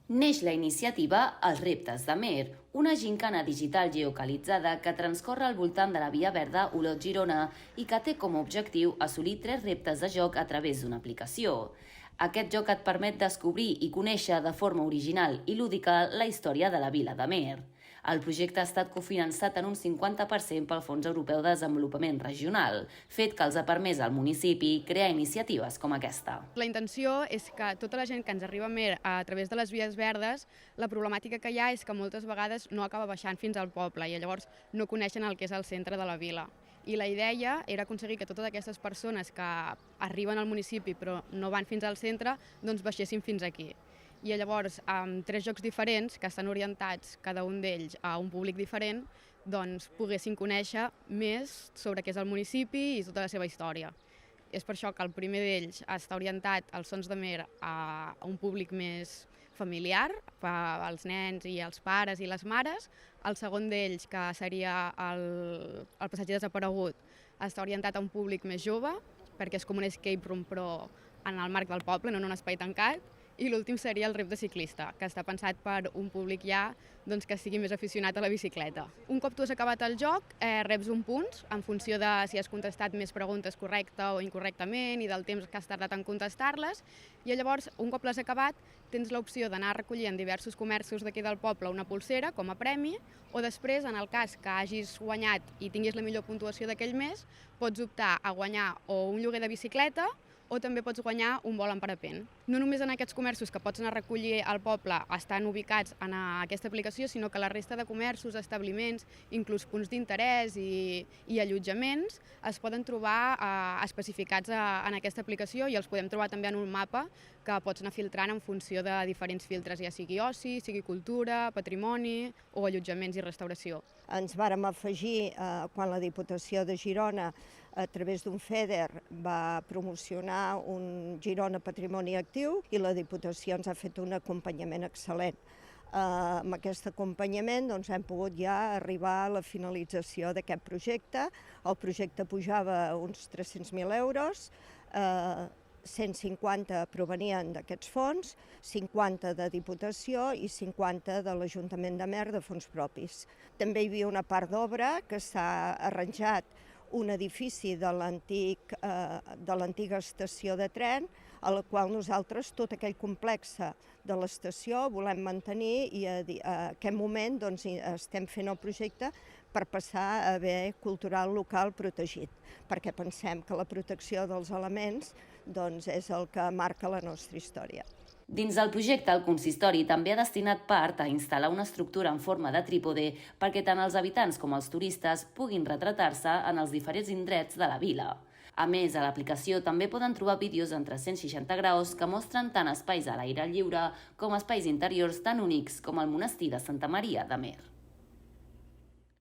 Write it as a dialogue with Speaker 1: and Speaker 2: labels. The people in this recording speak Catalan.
Speaker 1: Neix la iniciativa Els reptes de Mer, una gincana digital geocalitzada que transcorre al voltant de la Via Verda Olot-Girona i que té com a objectiu assolir 3 reptes de joc a través d'una aplicació. Aquest joc et permet descobrir i conèixer de forma original i lúdica la història de la vila de Mer. El projecte ha estat cofinançat en un 50% pel Fons Europeu de Desenvolupament Regional, fet que els ha permès al municipi crear iniciatives com aquesta.
Speaker 2: La intenció és que tota la gent que ens arriba a Mer a través de les vies verdes, la problemàtica que hi ha és que moltes vegades no acaba baixant fins al poble i llavors no coneixen el que és el centre de la vila. I la idea era aconseguir que totes aquestes persones que arriben al municipi però no van fins al centre, doncs baixessin fins aquí. I llavors, amb 3 jocs diferents, que estan orientats cada un d'ells a un públic diferent, doncs poguessin conèixer més sobre què és el municipi i tota la seva història. És per això que el primer d'ells està orientat als Sons de Mer a un públic més familiar, als nens i als pares i les mares. El segon d'ells, que seria el passatger desaparegut, està orientat a un públic més jove, perquè és com un escape room però en el marc del poble, no en un espai tancat. I l'últim seria el repte ciclista, que està pensat per un públic ja que sigui més aficionat a la bicicleta. Un cop tu has acabat el joc, reps un punt en funció de si has contestat més preguntes correcta o incorrectament i del temps que has tardat en contestar-les. I llavors, un cop l'has acabat, tens l'opció d'anar a recollir en diversos comerços d'aquí del poble una pulsera com a premi, o després, en el cas que hagis guanyat i tinguis la millor puntuació d'aquell mes, pots optar a guanyar o un lloguer de bicicleta o també pots guanyar un vol en parapent. No només en aquests comerços que pots anar a recollir al poble estan ubicats en aquesta aplicació, sinó que la resta de comerços, establiments, inclús punts d'interès i allotjaments es poden trobar especificats en aquesta aplicació i els podem trobar també en un mapa que pots anar filtrant en funció de diferents filtres, ja sigui oci, sigui cultura, patrimoni o allotjaments i restauració.
Speaker 3: Ens vàrem afegir quan la Diputació de Girona, a través d'un FEDER, va promocionar un Girona Patrimoni Actiu i la Diputació ens ha fet un acompanyament excel·lent. Amb aquest acompanyament hem pogut ja arribar a la finalització d'aquest projecte. El projecte pujava uns 300.000 euros, 150 provenien d'aquests fons, 50 de Diputació i 50 de l'Ajuntament de Mer de fons propis. També hi havia una part d'obra que s'ha arranjat un edifici de l'antiga estació de tren, a la qual nosaltres tot aquell complex de l'estació volem mantenir i a aquest moment estem fent el projecte per passar a bé cultural local protegit, perquè pensem que la protecció dels elements és el que marca la nostra història.
Speaker 1: Dins del projecte, el consistori també ha destinat part a instal·lar una estructura en forma de trípode perquè tant els habitants com els turistes puguin retratar-se en els diferents indrets de la vila. A més, a l'aplicació també poden trobar vídeos en 360 graus que mostren tant espais a l'aire lliure com espais interiors tan únics com el monestir de Santa Maria de Mer.